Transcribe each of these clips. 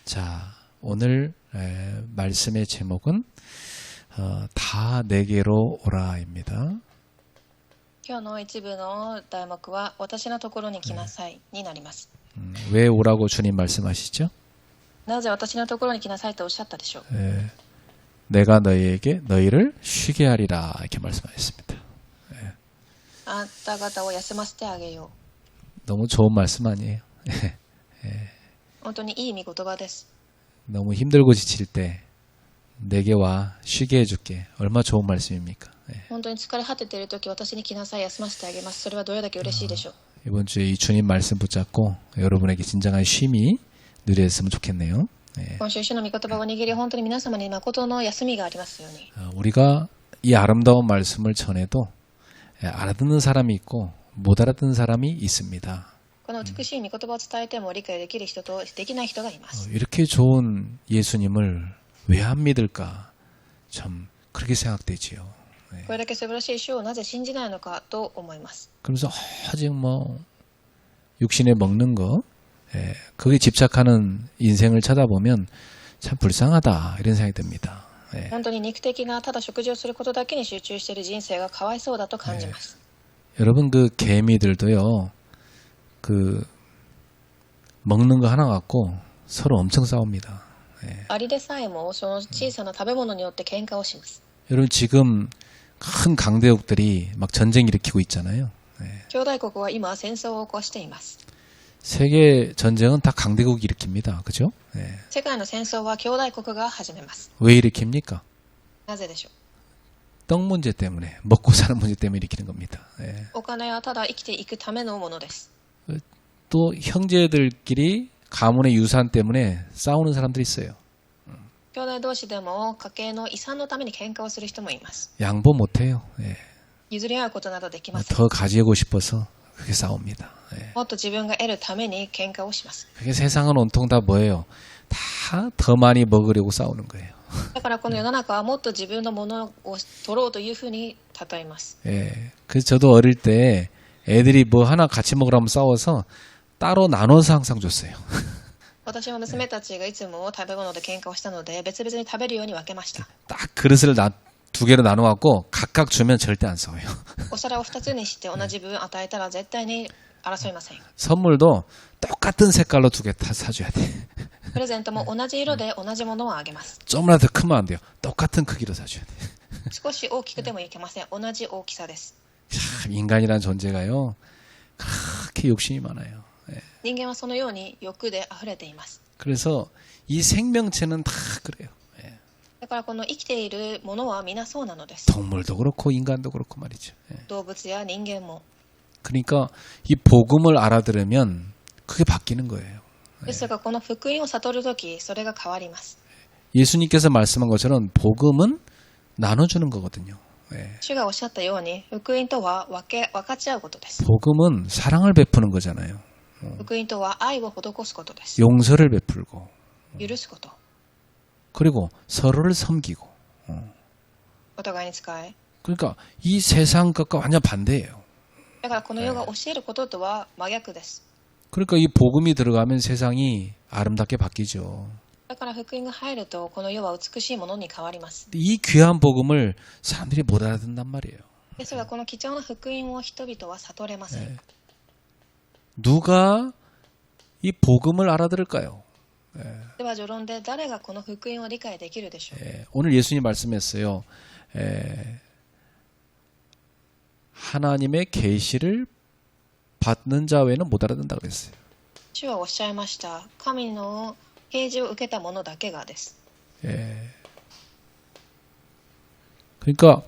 자, 오늘 말씀의 제목은 다 내게로 오라입니다. 今日の一部の題目は私のところに来なさいになります。 왜 오라고 주님 말씀하시죠? なぜ私のところに来なさいとおっしゃったでしょう。 내가 너희를 쉬게 하리라 이렇게 말씀하셨습니다. あなた方を休ませてあげよ 너무 좋은 말씀 아니에요? う。本当にいい御言葉です。 너무 힘들고 지칠 때 내게 와 쉬게 해줄게. 얼마나 좋은 말씀입니까? 本当に疲れ果てているとき、私に来なさい、休ませてあげます。それはどれだけ嬉しいでしょう。 이번 주에 이 주님 말씀 붙잡고 여러분에게 진정한 쉼이 누렸으면 좋겠네요. 今週、主の御言葉を握り、本当に皆様に誠の休みがありますように。 우리가 이 아름다운 말씀을 전해도 알아듣는 사람이 있고 못 알아듣는 사람이 있습니다. この美しい御言葉を伝えても理解できる人とできない人がいます。 이렇게 좋은 예수님을 왜 안 믿을까? 참 그렇게 생각되지요. これだけ素晴らしい主をなぜ信じないのかと思います。 그러면서 아직 육신에 먹는 거 그게 집착하는 인생을 쳐다보면 참 불쌍하다 이런 생각이 듭니다. 本当に肉的なただ食事をすることだけに集中している人生がかわいそうだと感じます。 여러분 그 개미들도요. 그 먹는 거 하나 갖고 서로 엄청 싸웁니다. アリでさえもその小さな食べ物によって喧嘩をします。 여러분 지금 큰 강대국들이 막 전쟁 일으키고 있잖아요. 兄弟国は今戦争を起こしています。 세계 전쟁은 다 강대국이 일으킵니다. 그죠? 世界の戦争は兄弟国が始めます。 왜 일으킵니까? なぜでしょう。 떡 문제 때문에 먹고 사는 문제 때문에 일으키는 겁니다. お金はただ生きていくためのものです。 또 형제들끼리 가문의 유산 때문에 싸우는 사람들이 있어요. 兄弟同士でも家計の遺産のために喧嘩をする人もいます。 양보 못해요. 譲り合うことなどできません。 더 가지고 싶어서 그렇게 싸웁니다. もっと自分が得るために喧嘩をします。 그게 세상은 온통 다 뭐예요? 다 더 많이 먹으려고 싸우는 거예요. だからこの世の中はもっと自分のものを取ろうというふうに例えます。 그래서 저도 어릴 때 애들이 뭐 하나 같이 먹으라면 싸워서 따로 나눠서 항상 줬어요. 私は娘たちがいつも食べ物で喧嘩をしたので別々に食べるように分けました。 딱 그릇을 두 개로 나눠갖고 각각 주면 절대 안 싸워요. お皿を2つにして同じ分与えたら絶対に争いません。 선물도 똑같은 색깔로 두 개 다 사줘야 돼. プレゼントも同じ色で同じものをあげます。 좀이라도 크면 안 돼요. 똑같은 크기로 사줘야 돼. 少し大きくてもいけません。同じ大きさです。 참 인간이란 존재가요. 그렇게 욕심이 많아요. 人間はそのように欲で溢れています。 그래서 이 생명체는 다 그래요. だからこの生きているものは皆そうなのです。 동물도 그렇고 인간도 그렇고 말이죠. 動物や人間も。 그러니까 이 복음을 알아들으면 그게 바뀌는 거예요. ですがこの福音を悟るとき、それが変わります。 예수님께서 말씀한 것처럼 복음은 나눠주는 거거든요. 主がおっしゃったように、福音とは分かち合うことです。 복음은 사랑을 베푸는 거잖아요. 福音とは愛を施すことです。 용서를 베풀고 許すこと。 그리고 서로를 섬기고 お互いに使え。 그러니까 이 세상 것과 완전 반대예요. だからこの世が教えることとは真逆です。 그러니까 이 복음이 들어가면 세상이 아름답게 바뀌죠. だから福音が入るとこの世は美しいものに変わります。 이 귀한 복음을 사람들이 못 알아듣는단 말이에요. ですがこの貴重な福音を人々は悟れません。 누가 이 복음을 알아들을까요? では序論で誰がこの福音を理解できるでしょう。 오늘 예수님 말씀했어요. 하나님의 계시를 받는 자 외에는 못 알아듣는다고 그랬어요. 主はおっしゃいました。神の啓示を受けた者だけがです。 그러니까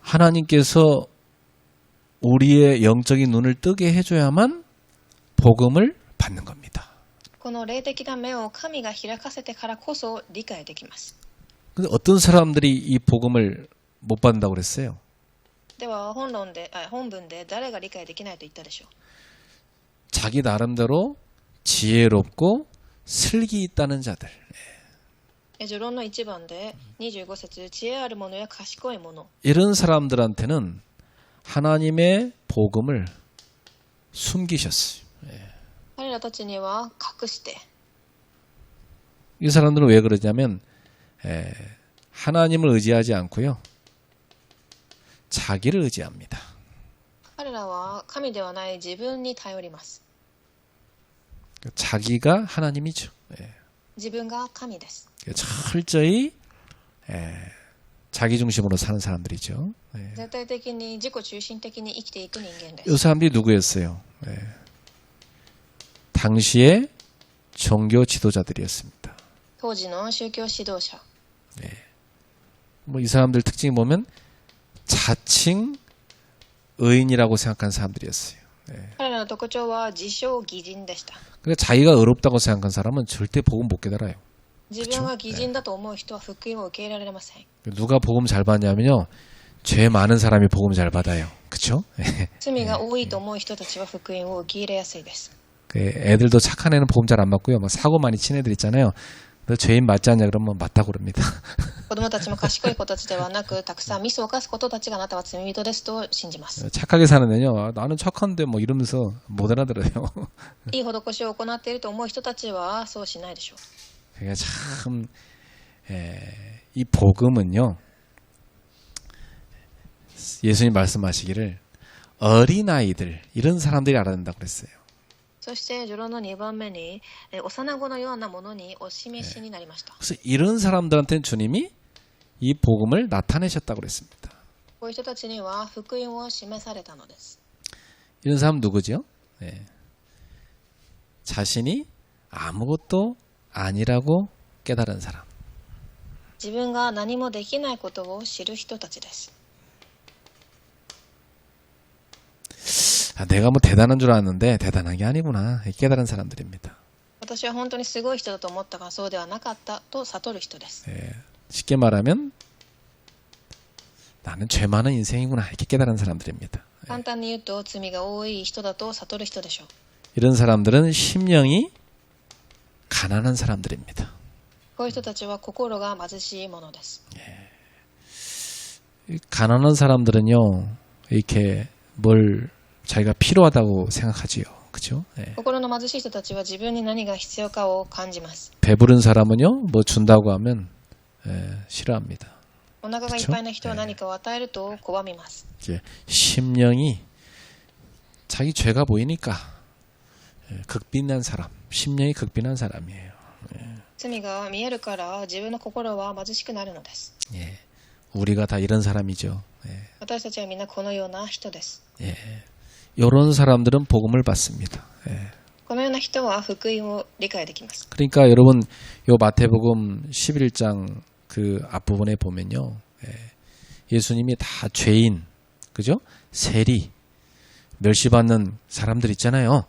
하나님께서 우리의 영적인 눈을 뜨게 해줘야만 복음을 받는 겁니다. この霊的な目を神が開かせてからこそ理解できます。 근데 어떤 사람들이 이 복음을 못 받는다고 그랬어요? では本文で誰が理解できないと言ったでしょう。 자기 나름대로 지혜롭고 슬기 있다는 자들. 序論の1番で25節、知恵ある者や賢い者。 이런 사람들한테는 하나님의 복음을 숨기셨어요. 彼らたちには隠して이 사람들은 왜 그러냐면 하나님을 의지하지 않고요. 자기를 의지합니다. 彼らは神ではない自分に頼ります。 자기가 하나님이죠. 自分が神です。 철저히 자기 중심으로 사는 사람들이죠. 絶対的に自己中心的に生きていく人間で 이 す。 사람들이 누구였어요? 당시의 종교 지도자들이었습니다. 当時の宗教指導者。 뭐 이 사람들 특징이 보면 자칭 의인이라고 생각한 사람들이었어요. 彼らの特徴は自称義人でした。 그러니까 자기가 의롭다고 생각한 사람은 절대 복음 못 깨달아요. 自分が義人だと思う人は福音を受け入れられません。 누가 복음 잘 받냐면요. 죄 많은 사람이 복음 잘 받아요. 그쵸? 罪が多いと思う人たちは福音を受け入れやすいです。 애들도 착한 애는 복음 잘 안 받고요. 막 사고 많이 친 애들 있잖아요. 너 죄인 맞지 않냐 그러면 맞다고 그럽니다. 子供たちも賢い子たちではなく、たくさんミスを犯す子たちがあなたは罪人ですと信じます。 착하게 사는 애는요. 아, 나는 착한데 뭐 이러면서 못 알아들어요. いい施しを行っていると思う人たちはそうしないでしょう。 그러니까 참, 이 복음은요. 예수님 말씀하시기를 어린아이들 이런 사람들이 알아야 된다고 그랬어요. そして序論の2番目に、幼子のようなものにお示しになりました。 그래서 이런 사람들한테는 주님이 이 복음을 나타내셨다고 그랬습니다. こういう人たちには福音を示されたのです。 이런 사람 누구죠? 자신이 아무것도 아니라고 깨달은 사람. 自分が何もできないことを知る人たちです。 아, 내가 뭐 대단한 줄 알았는데 대단한 게 아니구나. 깨달은 사람들입니다. 私は本当にすごい人だと思ったがそうではなかったと悟る人です。 쉽게 말하면 나는 죄 많은 인생이구나. 이렇게 깨달은 사람들입니다. 簡単に言うと罪が多い人だと悟る人でしょう。 이런 사람들은 심령이 가난한 사람들입니다. こういう人たちは心が貧しいものです。 가난한 사람들은요. 이렇게 뭘 자기가 필요하다고 생각하지요. 그렇죠? 心の貧しい人たちは自分に何が必要かを感じます。 배부른 사람은요. 뭐 준다고 하면 싫어합니다. お腹がいっぱいな人は何かを与えると拒みます。 이제 심령이 자기 죄가 보이니까 극빈한 사람, 심령이 극빈한 사람이에요. 罪が見えるから自分の心は貧しくなるのです。 우리가 다 이런 사람이죠. 私たちはみんなこのような人です。 이런 사람들은 복음을 받습니다. このような人は福音を理解できます。 그러니까 여러분 요 마태복음 11장 그 앞부분에 보면요. 예수님이 다 죄인, 그죠? 세리, 멸시받는 사람들 있잖아요.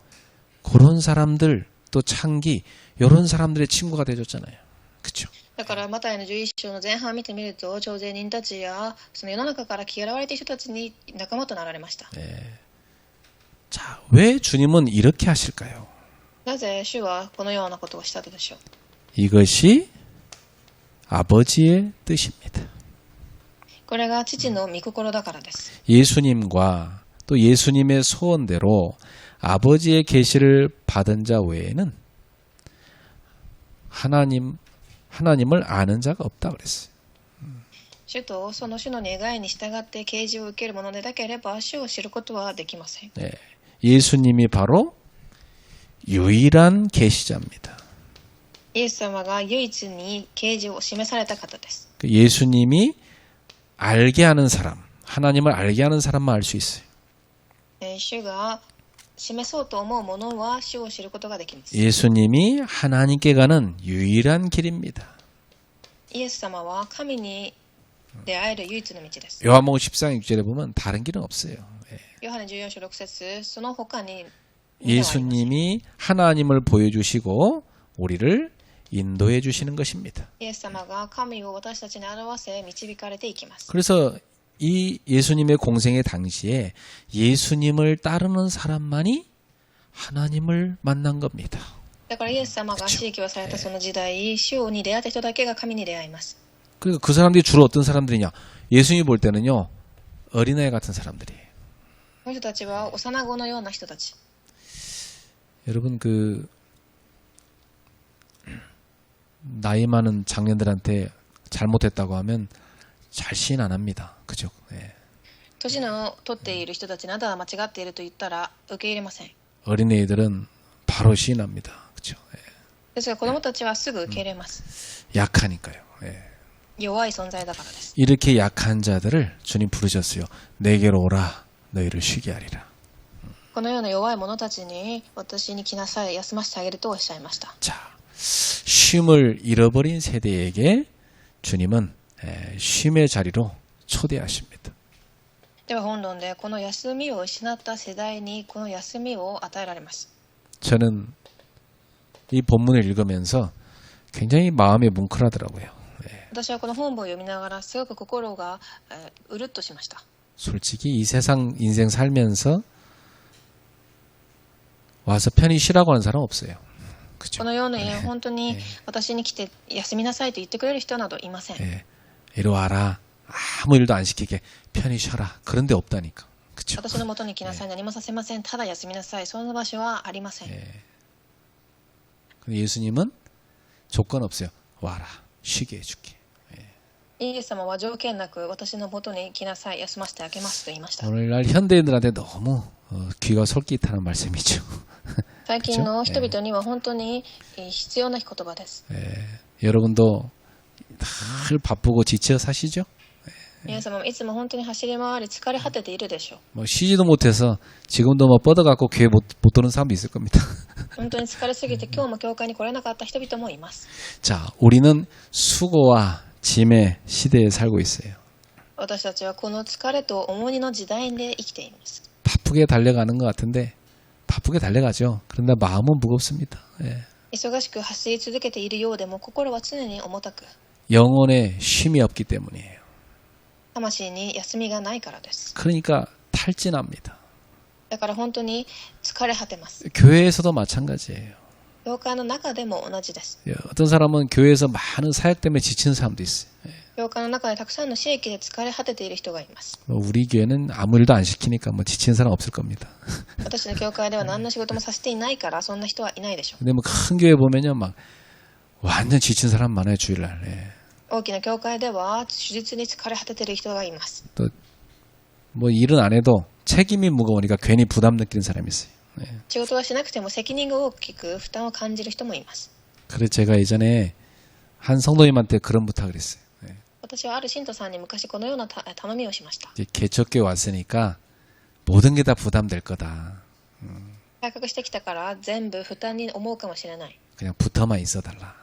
그런 사람들 또 창기 이런 사람들의 친구가 되어줬잖아요. 그렇죠? だからマタイの11章の前半を見てみると徴税人たちやその世の中から嫌われている人たちに仲間となられました。 자, 왜 주님은 이렇게 하실까요? なぜ主はこのようなことをしたのでしょう。 이것이 아버지의 뜻입니다. これが父の御心だからです。 예수님과 또 예수님의 소원대로 아버지의 계시를 받은 자 외에는 하나님을 아는 자가 없다 그랬어요. 主とその主の願いに従って啓示を受けるものでなければ主を知ることはできません。 예수님이 바로 유일한 계시자입니다. イエス様が唯一に啓示を示された方です。 예수님이 알게 하는 사람, 하나님을 알게 하는 사람만 알 수 있어요. 主が示そうと思うものは主を知ることができます。 예수님이 하나님께 가는 유일한 길입니다. イエス様は神に出会える唯一の道です。 요한복음 14장 6절에 보면 다른 길은 없어요. ヨハネ14章6節その他に 예수님이 하나님을 보여주시고 우리를 인도해 주시는 것입니다. イエス様が神を私たちに表せ導かれていきます。 그래서 이 예수님의 공생의 당시에 예수님을 따르는 사람만이 하나님을 만난 겁니다. だからイエス様が死去されたその時代、主に出会った人だけが神に出会います。 그러니까 그 사람들이 주로 어떤 사람들이냐? 예수님이 볼 때는요. 어린아이 같은 사람들이에요. この人たちは幼子のような人たち。 여러분 나이 많은 장년들한테 잘못했다고 하면 잘 시인 안 합니다. 그죠? 예. 年の取っている人たちにあなたは間違っていると言ったら受け入れません。 어린애들은 바로 시인합니다. 그죠? 예. ですが子供たちはすぐ受け入れます。 약하니까요. 예. 弱い存在だからです。 이렇게 약한 자들을 주님 부르셨어요. 내게로 오라. 너희를 쉬게 하리라. このような弱い者たちに私に来なさい、休ませてあげるとおっしゃいました。 자, 쉼을 잃어버린 세대에게 주님은 쉼의 자리로 초대하십니다. では本論でこの休みを失った世代にこの休みを与えられます。 저는 이 본문을 읽으면서 굉장히 마음이 뭉클하더라고요. 私はこの本文を読みながらすごく心がうるっとしました。 솔직히 이 세상 인생 살면서 와서 편히 쉬라고 하는 사람 없어요. こ 그죠? のように本当に私に来て休みなさいと言ってくれる人などいません。 예. 이리 와라. 아무 일도 안 시키게 편히 쉬어라. 그런 데 없다니까. 그죠? 私のもとに来なさい、何もさせません、ただ休みなさい、そんな場所はありません。 근데 예수님은 조건 없어요. 와라. 쉬게 해줄게. イエス様は条件なく私のもとに来なさい、休ませてあげますと言いました。 오늘날 현대인들한테 너무 귀가 솔깃하는 말씀이죠. 最近の人々には本当に必要な言葉です。 여러분도 늘 바쁘고 지쳐 사시죠? 皆様もいつも本当に走り回り疲れ果てているでしょう。 뭐 쉬지도 못해서 지금도 뭐 뻗어갖고 교회 못 오는 사람도 있을 겁니다. 本当に疲れすぎて今日も教会に来れなかった人々もいます。 자, 우리는 수고와 짐의 시대에 살고 있어요. 私たちはこの疲れと重荷の時代で生きています。 바쁘게 달려가는 것 같은데 바쁘게 달려가죠. 그런데 마음은 무겁습니다. 예. 忙しく走り続けているようでも心は常に重たく、 영혼에 쉼이 없기 때문이에요. 魂に休みがないからです。 그러니까 탈진합니다. だから本当に疲れ果てます。 교회에서도 마찬가지예요. 教会の中でも同じです。 예, 어떤 사람은 교회에서 많은 사역 때문에 지친 사람도 있어요. 예. 教会の中でたくさんの刺激で疲れ果てている人がいます。 뭐 우리 교회는 아무 일도 안 시키니까 뭐 지친 사람 없을 겁니다. 私の教会では何の仕事もさせていないからそんな人はいないでしょう。 근데 뭐 큰 교회 보면요, 막 완전 지친 사람 많아요, 주일날. 예. 大きな教会では手術に疲れ果てている人がいます。 또 뭐 일은 안 해도 책임이 무거우니까 괜히 부담 느끼는 사람이 있어요. 예. 仕事はしなくても責任が大きく負担を感じる人もいます。 그래서 제가 예전에 한 성도님한테 그런 부탁을 했어요. 예. 私はある信徒さんに昔このような頼みをしました。 이제 개척교회 왔으니까 모든 게 다 부담될 거다. 改革してきたから全部負担に思うかもしれない。 그냥 붙어만 있어달라.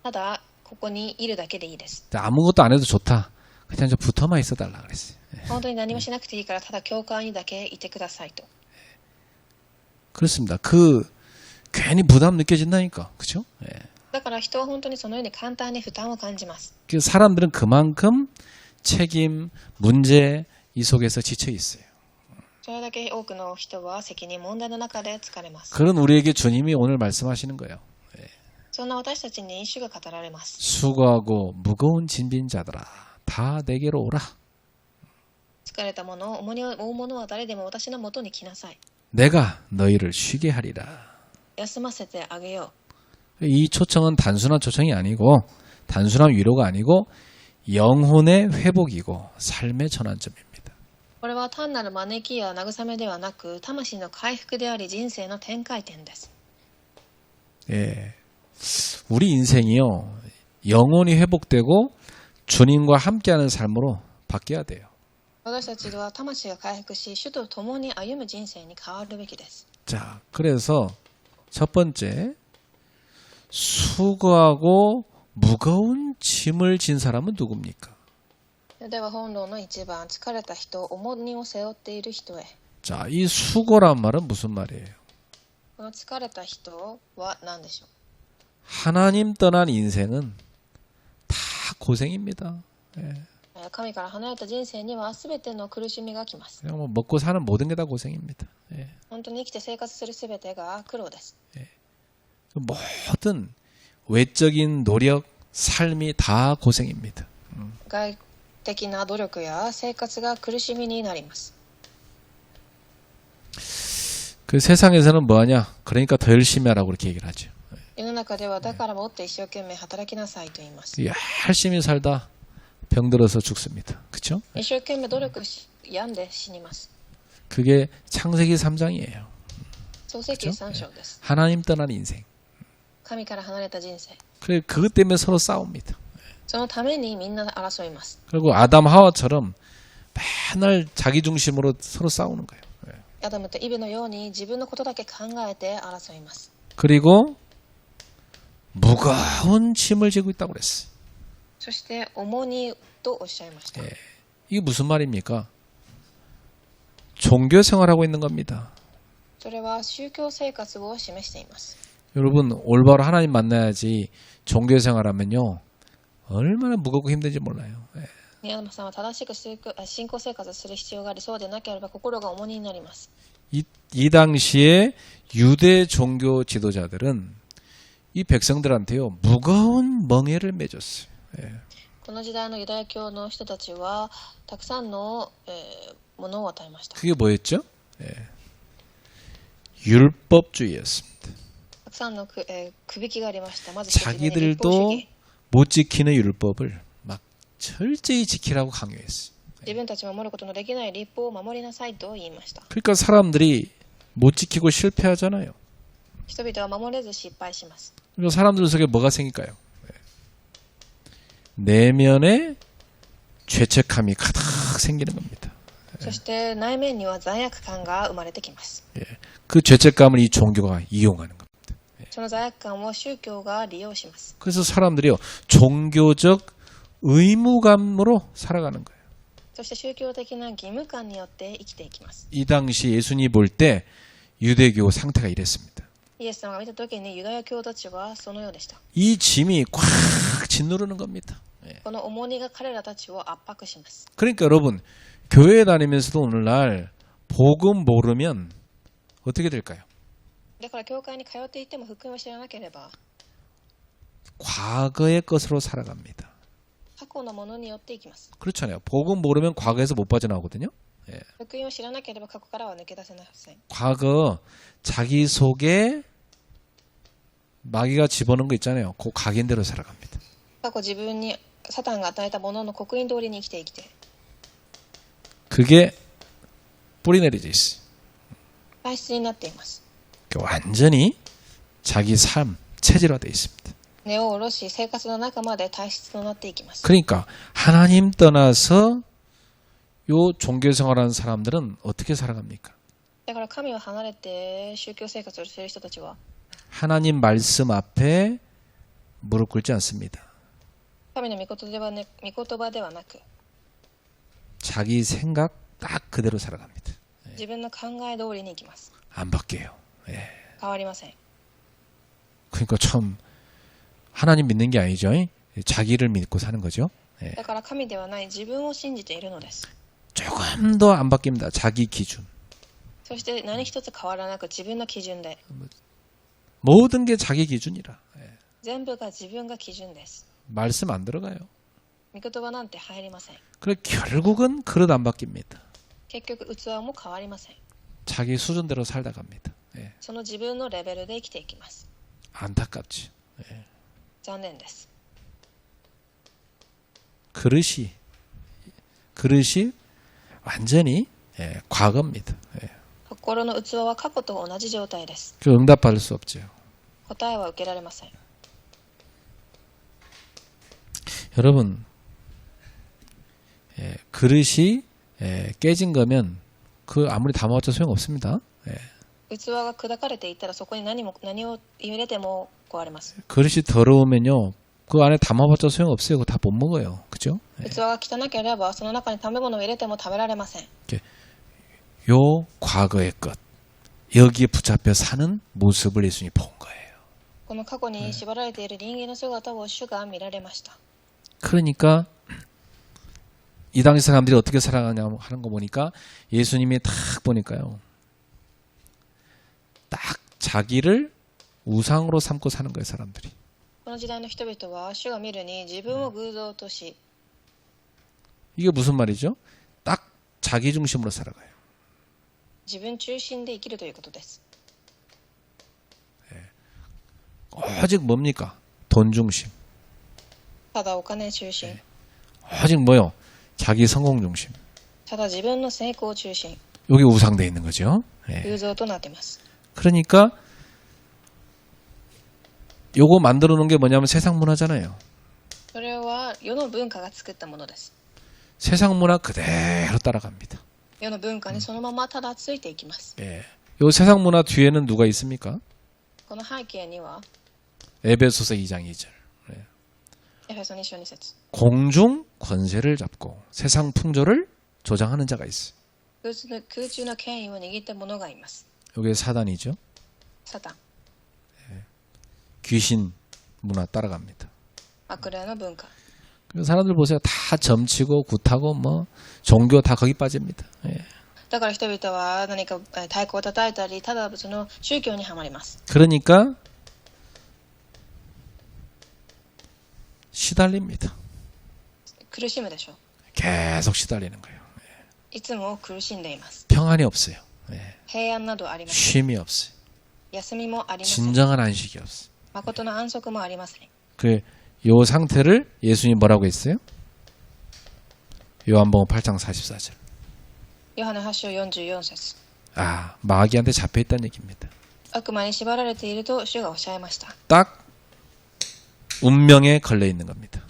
ただここにいるだけでいいです。 아무것도 안 해도 좋다. 그냥 좀 붙어만 있어달라 그랬어요. 예. 本当に何もしなくていいからただ教会にだけいてくださいと。 그렇습니다. 괜히 부담 느껴진다니까. 그죠? 예. だから人は本当にそのように簡単に負担を感じます。 그 사람들은 그만큼 책임, 문제 이 속에서 지쳐 있어요. それだけ多くの人は責任問題の中で疲れます。 그런 우리에게 주님이 오늘 말씀하시는 거예요. そんな私たちに主が語られます。 수고하고 무거운 짐진 자들아 다 내게로 오라. 疲れた者、重荷を負う者は誰でも私のもとに来なさい。 내가 너희를 쉬게 하리라. 休ませてあげよ 이 초청은 단순한 초청이 아니고 단순한 위로가 아니고 영혼의 회복이고 삶의 전환점입니다. う。これは単なる招きや慰めではなく、魂の回復であり人生の展開点です。 예. 우리 인생이요. 영혼이 회복되고 주님과 함께하는 삶으로 바뀌어야 돼요. 私たちは魂が回復し、主と共に歩む人生に変わるべきです。 자, 그래서 첫 번째 수고하고 무거운 짐을 진 사람은 누굽니까? では本論の一番、疲れた人、重荷を背負っている人へ。 자, 이 수고란 말은 무슨 말이에요? この疲れた人は何でしょう。 하나님 떠난 인생은 다 고생입니다. 예. 神から離れた人生には全ての苦しみが来ます。 그냥 뭐 먹고 사는 모든 게 다 고생입니다. 예. 本当に生きて生活する全てが苦労です。 모든 외적인 노력, 삶이 다 고생입니다. 外的な努力や生活が苦しみになります。 그 세상에서는 뭐하냐? 그러니까 더 열심히 하라고 그렇게 얘기를 하죠. 世の中ではだからもっと一生懸命働きなさいと言います。 열심히 살다 병들어서 죽습니다. 그렇죠? 一生懸命努力し病んで死にます。 그게 창세기 3장이에요. 創世記3章です。 하나님 떠난 인생. 神から離れた人生。 그래 그것 때문에 서로 싸웁니다. そのためにみんな争います。 그리고 아담 하와처럼 맨날 자기 중심으로 서로 싸우는 거예요. アダムとイブのように自分のことだけ考えて争います。 그리고 무거운 짐을 지고 있다고 그랬어요. そして重荷とおっしゃいました。 이게 무슨 말입니까? 종교 생활하고 있는 겁니다. それは宗教生活を示しています。 여러분 올바로 하나님 만나야지 종교 생활하면요 얼마나 무겁고 힘든지 몰라요. 宮山さんは正しく信仰生活する必要があり、そうでなければ心が重荷になります。 이 당시에 유대 종교 지도자들은 이 백성들한테요 무거운 멍에를 매줬어요. この時代のユダヤ教の人たちはたくさんの、ものを与えました。 그게 뭐였죠? 율법주의였습니다. たくさんのくびきがありました。まず一つ目に立法主 자기들도 義。 못 지키는 율법을 막 철저히 지키라고 강요했어요. 自分たち守ることのできない立法を守りなさいと言いました。 그러니까 사람들이 못 지키고 실패하잖아요. 人々は守れず失敗します。 그리고 사람들 속에 뭐가 생길까요? 내면에 죄책감이 가득 생기는 겁니다. そして内面には罪悪感が生まれてきます。 그 죄책감을 이 종교가 이용하는 겁니다. その罪悪感を宗教が利用します。 그래서 사람들이요 종교적 의무감으로 살아가는 거예요. そして宗教的な義務感によって生きていきます。 이 당시 예수님이 볼 때 유대교 상태가 이랬습니다. イエス様が見たときにユダヤ教たちはそのようでした。 이 짐이 꽉 짓누르는 겁니다. この重荷が彼らたちを圧迫します。 그러니까 여러분 교회 다니면서도 오늘날 복음 모르면 어떻게 될까요? だから教会に通っていても福音を知らなければ 과거의 것으로 살아갑니다. 過去のものによっていきます。 그렇잖아요. 복음 모르면 과거에서 못 빠져나오거든요. 福音を知らなければ過去からは抜け出せません。 과거 자기 속에 마귀가 집어넣은 거 있잖아요. 그 각인대로 살아갑니다. 過去自分にサタンが与えたものの刻印通りに生きていきて 그게 뿌리 내려져 있어요. 体質になっています。 완전히 자기 삶 체질화되어 있습니다. 根を下ろし生活の中まで体質となっていきます。 그러니까 하나님 떠나서 요 종교 생활하는 사람들은 어떻게 살아갑니까? だから神を離れて宗教生活をしている人たちは 하나님 말씀 앞에 무릎 꿇지 않습니다. 神の御言葉ではなく 자기 생각 딱 그대로 살아갑니다. 自分の考え通りに生きます。 안 바뀌어요. 変わりません。 그러니까 참 하나님 믿는 게 아니죠. 자기를 믿고 사는 거죠. だから神ではない自分を信じているのです。 조금 더 안 바뀝니다. 자기 기준. そして何一つ変わらなく自分の基準で 모든 게 자기 기준이라. 全部が自分が基準です。 말씀 안 들어가요. 御言葉なんて入りません。 그래 결국은 그릇 안 바뀝니다. 結局器も変わりません。 자기 수준대로 살다 갑니다. その自分のレベルで生きていきます。 안타깝지. 残念です。 그릇이 완전히 과거입니다. 心の器は過去と同じ状態です。 그 응답받을 수 없죠. 答えは受けられません。 여러분 그릇이 깨진 거면 그 아무리 담아봤자 소용없습니다. 器が砕かれていたらそこに何を入れても壊れます。 그릇이 더러우면요 그 안에 담아봤자 소용없어요. 그거 다 못 먹어요. 그죠? 器が汚ければその中に食べ物を入れても食べられません。 요 과거의 것 여기에 붙잡혀 사는 모습을 예수님이 본 거예요. この過去に縛られている人間の姿を主が見られました。 그러니까 이 당시 사람들이 어떻게 살아가냐 하는 거 보니까 예수님이 딱 보니까요. 딱 자기를 우상으로 삼고 사는 거예요, 사람들이. この時代の人々は主が見るに自分を偶像とし 이게 무슨 말이죠? 딱 자기 중심으로 살아가요. 自分中心で生きるということです。 오직 뭡니까? 돈 중심. ただお金中心、 오직 뭐요? 자기 성공 중심. ただ自分の成功中心、 여기 우상돼 있는 거죠. 예. 偶像となっています。 그러니까 요거 만들어 놓은 게 뭐냐면 세상 문화잖아요. それは世の文化が作ったものです。 세상 문화 그대로 따라갑니다. 世の文化にそのままただついていきます。 예. 요 세상 문화 뒤에는 누가 있습니까? この背景には 에베소서 2장 2절. エフェソ2章2節、 공중 권세를 잡고 세상 풍조를 조장하는 자가 있어요. 空中の権威を握った者がいます。 이게 사단이죠. サタン、 귀신 문화 따라갑니다. 悪霊の文化。 그 사람들 보세요. 다 점치고 굿하고 뭐 종교 다 거기 빠집니다. 예. だから人々は何か太鼓を叩いたり、ただその宗教にはまります。 그러니까 시달립니다. 苦しむでしょう。 계속 시달리는 거예요. いつも苦しんでいます。 평안이 없어요. 예. 平安などありません。 쉼이 없어요. 休みもありません。 진정한 안식이 없어요. 誠の安息もありません。 요 상태를 예수님 뭐라고 했어요? 요한복음 8장 44절. ヨハネ8章44節、 아, 마귀한테 잡혀 있다는 얘기입니다. 悪魔に縛られていると主がおっしゃいました。 딱 운명에 걸려 있는 겁니다.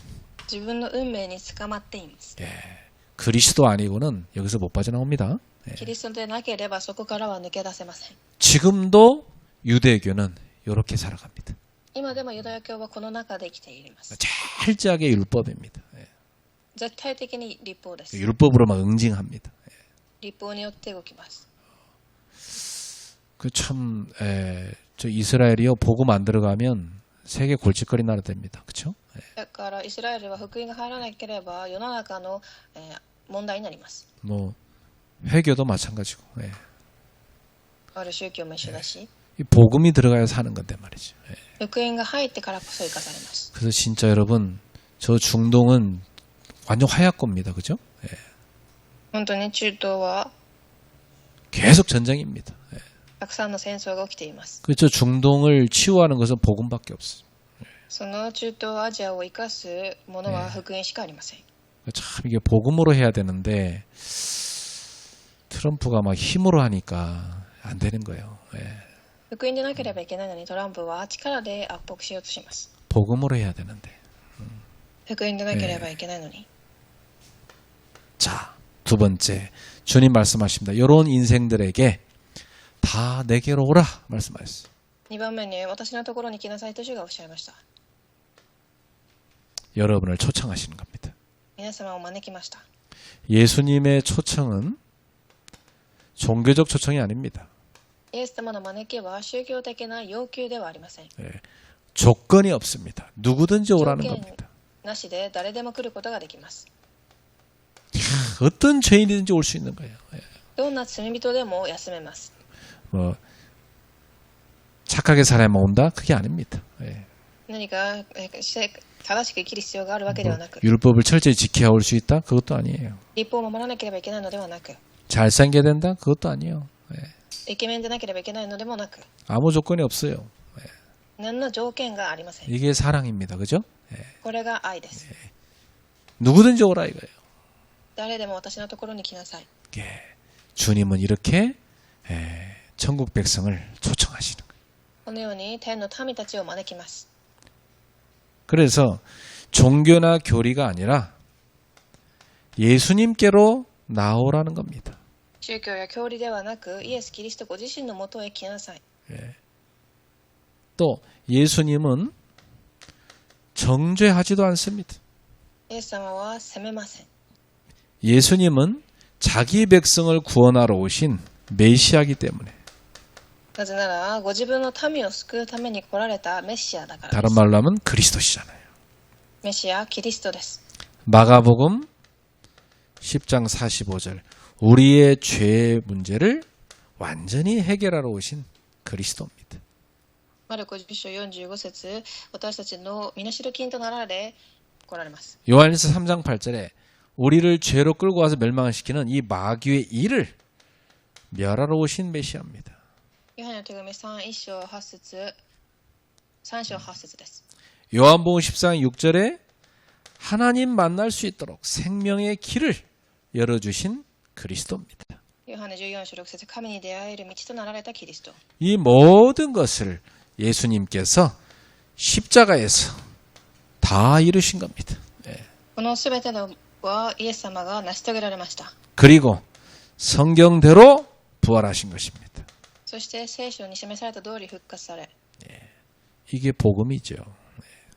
自分の運命に捕まっています。 예. 그리스도 아니고는 여기서 못 빠져나옵니다. 예. キリストでなければそこからは抜け出せません。 지금도 유대교는 이렇게 살아갑니다. 今でもユダヤ教はこの中で生きています。 철저하게 율법입니다. 예. 絶対的に立法です。 율법으로만 응징합니다. 立法によって動きます。 참, 저 이스라엘이요, 복음 안 들어가면 세계 골칫거리 나라 됩니다. 그쵸? だからイスラエルは福音が入らなければ世の中の、問題になります。 뭐, 회교도 마찬가지고. 예. ある宗教も一緒だし、 이 복음이 들어가야 사는 건데 말이죠. 예. 福音が入ってからこそ生かされます。 그래서 진짜 여러분, 저 중동은 완전 화약고입니다. 그죠? 예. 本当に中東は 계속 전쟁입니다. 예. たくさんの戦争が起きています。 그저 중동을 치유하는 것은 복음밖에 없어요. その中東アジアを生かすものは福音しかありません。 참 이게 복음으로 해야 되는데 트럼프가 막 힘으로 하니까 안 되는 거예요. 예. 福音でなければいけないのにトランプは力で圧迫しようとします。 복음으로 해야 되는데. 福音でなければいけないのに。 자, 두 번째 주님 말씀하십니다. 이런 인생들에게 다 내게로 오라 말씀하셨어요. 2番目に私のところに来なさいと主がおっしゃいました。 여러분을 초청하시는 겁니다. 皆様を招きました。 예수님의 초청은 종교적 초청이 아닙니다. イエス様の招きは宗教的な要求ではありません。 예. 조건이 없습니다. 누구든지 오라는 条件 겁니다. なしで誰でも来ることができます。 어떤 죄인이든지 올 수 있는 거예요. 예. どんな罪人でも休めます。 뭐 착하게 살아야만 온다? 그게 아닙니다. 예. 何か正しく生きる必要があるわけではなく、 율법을 철저히 지켜야 올 수 있다? 그것도 아니에요. 立法を守らなければいけないのではなく、 잘생겨야 된다? 그것도 아니에요. 예. イケメンでなければいけないのでもなく、 아무 조건이 없어요. 何の条件がありません。 이게 사랑입니다. 그죠? 예. これが愛です。 누구든지 오라 이거예요. 誰でも私のところに来なさい。 예. 주님은 이렇게 천국 백성을 초청하시는 거예요. このように天の民たちを招きます。 그래서 종교나 교리가 아니라 예수님께로 나오라는 겁니다. 宗教や教理ではなく、イエス・キリストご自身のもとへ来なさい。 또 예수님은 정죄하지도 않습니다. イエス様は責めません。 예수님은 자기 백성을 구원하러 오신 메시아이기 때문에. なぜなら、ご自分の民を救うために来られたメシアだからで 다른 す。 말로 하면 그리스도시잖아요. メシア、キリストです。 마가복음 10장 45절. 우리의 죄의 문제를 완전히 해결하러 오신 그리스도입니다. マルコ10章45節、私たちの身代金となられ来られます。 요한일서 3장 8절에 우리를 죄로 끌고 와서 멸망을 시키는 이 마귀의 일을 멸하러 오신 메시아입니다. ヨハネの手紙3、1章8節、3章8節です。 요한복음 14장 6절에 하나님 만날 수 있도록 생명의 길을 열어주신 그리스도입니다. ヨハネ14章6節、神に出会える道となられたキリスト。 이 모든 것을 예수님께서 십자가에서 다 이루신 겁니다. このすべてのはイエス様が成し遂げられました。 그리고 성경대로 부활하신 것입니다. そして聖書に示された通り復活され、 이게 복음이죠.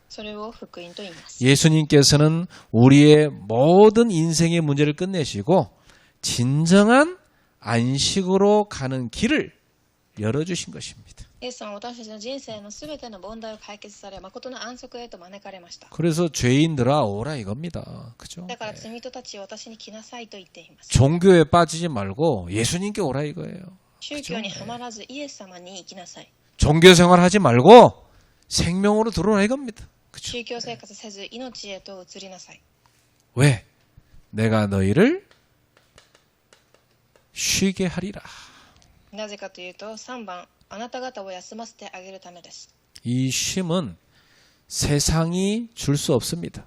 それを福音と言います。 예수님께서는 우리의 모든 인생의 문제를 끝내시고 진정한 안식으로 가는 길을 열어주신 것입니다. イエス様は私たちの人生のすべての問題を解決され、誠の安息へと招かれました。 그래서 죄인들아 오라 이겁니다. 그죠? だから罪人たちを私に来なさいと言っています。 종교에 빠지지 말고 예수님께 오라 이거예요. 宗教にはまらずイエス様に行きなさい。 종교 생활하지 말고 생명으로 들어오라 이겁니다. 그죠? 宗教生活せず命へと移りなさい。 왜? 내가 너희를 쉬게 하리라. なぜかというと、3番、あなた方を休ませてあげるためです。 이 쉼은 세상이 줄 수 없습니다.